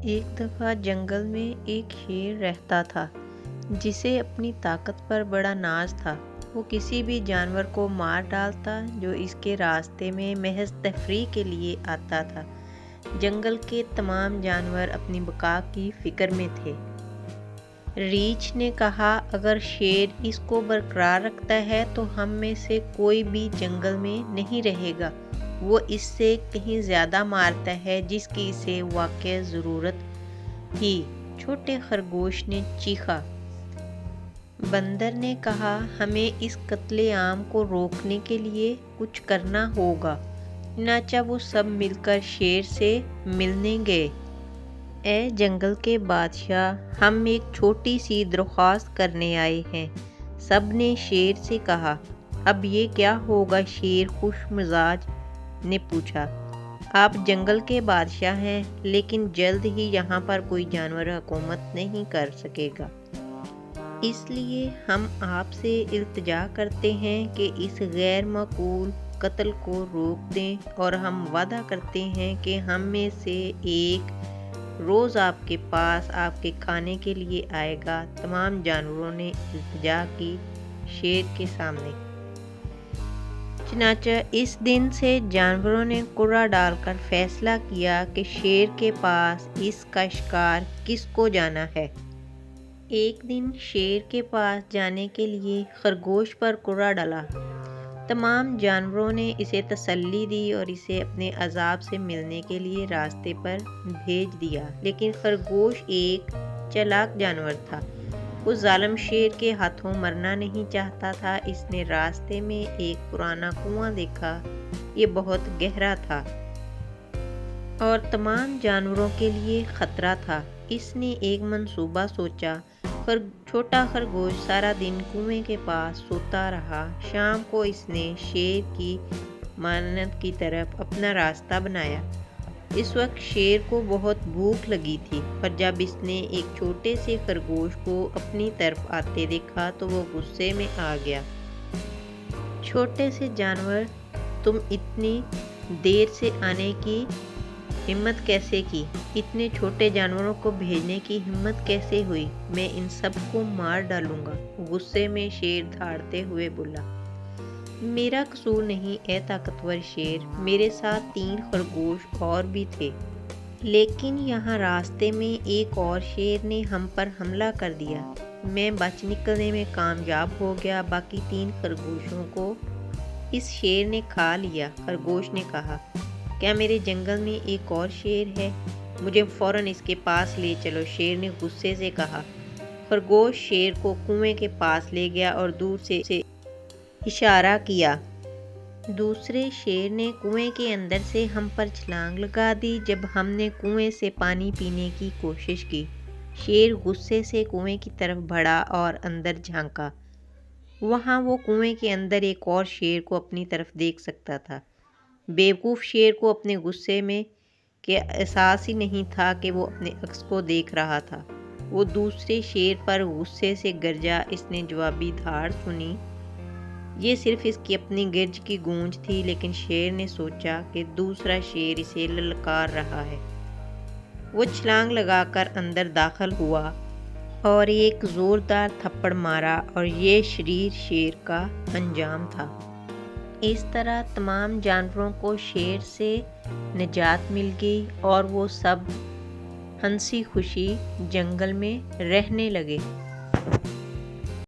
ایک دفعہ جنگل میں ایک شیر رہتا تھا جسے اپنی طاقت پر بڑا ناز تھا۔ وہ کسی بھی جانور کو مار ڈالتا جو اس کے راستے میں محض تفریح کے لیے آتا تھا۔ جنگل کے تمام جانور اپنی بقا کی فکر میں تھے۔ ریچھ نے کہا، اگر شیر اس کو برقرار رکھتا ہے تو ہم میں سے کوئی بھی جنگل میں نہیں رہے گا۔ وہ اس سے کہیں زیادہ مارتا ہے جس کی اسے واقعی ضرورت تھی۔ چھوٹے خرگوش نے چیخا۔ بندر نے کہا، ہمیں اس قتل عام کو روکنے کے لیے کچھ کرنا ہوگا۔ چنانچہ وہ سب مل کر شیر سے ملنے گئے۔ اے جنگل کے بادشاہ، ہم ایک چھوٹی سی درخواست کرنے آئے ہیں، سب نے شیر سے کہا۔ اب یہ کیا ہوگا؟ شیر خوش مزاج نے پوچھا۔ آپ جنگل کے بادشاہ ہیں، لیکن جلد ہی یہاں پر کوئی جانور حکومت نہیں کر سکے گا۔ اس لیے ہم آپ سے التجا کرتے ہیں کہ اس غیر معقول قتل کو روک دیں، اور ہم وعدہ کرتے ہیں کہ ہم میں سے ایک روز آپ کے پاس آپ کے کھانے کے لیے آئے گا۔ تمام جانوروں نے التجا کی شیر کے سامنے۔ چنانچہ اس دن سے جانوروں نے قرعہ ڈال کر فیصلہ کیا کہ شیر کے پاس اس کا شکار کس کو جانا ہے۔ ایک دن شیر کے پاس جانے کے لیے خرگوش پر قرعہ ڈلا۔ تمام جانوروں نے اسے تسلی دی اور اسے اپنے عذاب سے ملنے کے لیے راستے پر بھیج دیا، لیکن خرگوش ایک چالاک جانور تھا۔ وہ ظالم شیر کے ہاتھوں مرنا نہیں چاہتا تھا۔ اس نے راستے میں ایک پرانا کنواں دیکھا۔ یہ بہت گہرا تھا اور تمام جانوروں کے لیے خطرہ تھا۔ اس نے ایک منصوبہ سوچا۔ چھوٹا خرگوش سارا دن کنویں کے پاس سوتا رہا۔ شام کو اس نے شیر کی مانند کی طرف اپنا راستہ بنایا۔ اس وقت شیر کو بہت بھوک لگی تھی، اور جب اس نے ایک چھوٹے سے خرگوش کو اپنی طرف آتے دیکھا تو وہ غصے میں آ گیا۔ چھوٹے سے جانور، تم اتنی دیر سے آنے کی ہمت کیسے کی؟ اتنے چھوٹے جانوروں کو بھیجنے کی ہمت کیسے ہوئی؟ میں ان سب کو مار ڈالوں گا۔ غصے میں شیر دھاڑتے ہوئے بولا۔ میرا قصور نہیں اے طاقتور شیر، میرے ساتھ 3 خرگوش اور بھی تھے، لیکن یہاں راستے میں ایک اور شیر نے ہم پر حملہ کر دیا۔ میں بچ نکلنے میں کامیاب ہو گیا، باقی 3 خرگوشوں کو اس شیر نے کھا لیا۔ خرگوش نے کہا، کیا میرے جنگل میں ایک اور شیر ہے؟ مجھے فوراً اس کے پاس لے چلو، شیر نے غصے سے کہا۔ خرگوش شیر کو کنویں کے پاس لے گیا اور دور سے اشارہ کیا۔ دوسرے شیر نے کنویں کے اندر سے ہم پر چھلانگ لگا دی جب ہم نے کنویں سے پانی پینے کی کوشش کی۔ شیر غصے سے کنویں کی طرف بڑھا اور اندر جھانکا۔ وہاں وہ کنویں کے اندر ایک اور شیر کو اپنی طرف دیکھ سکتا تھا۔ بیوقوف شیر کو اپنے غصے میں کہ احساس ہی نہیں تھا کہ وہ اپنے عکس کو دیکھ رہا تھا۔ وہ دوسرے شیر پر غصے سے گرجا۔ اس نے جوابی دھاڑ سنی۔ یہ صرف اس کی اپنی گرج کی گونج تھی، لیکن شیر نے سوچا کہ دوسرا شیر اسے للکار رہا ہے۔ وہ چھلانگ لگا کر اندر داخل ہوا اور ایک زوردار تھپڑ مارا، اور یہ شریر شیر کا انجام تھا۔ اس طرح تمام جانوروں کو شیر سے نجات مل گئی اور وہ سب ہنسی خوشی جنگل میں رہنے لگے۔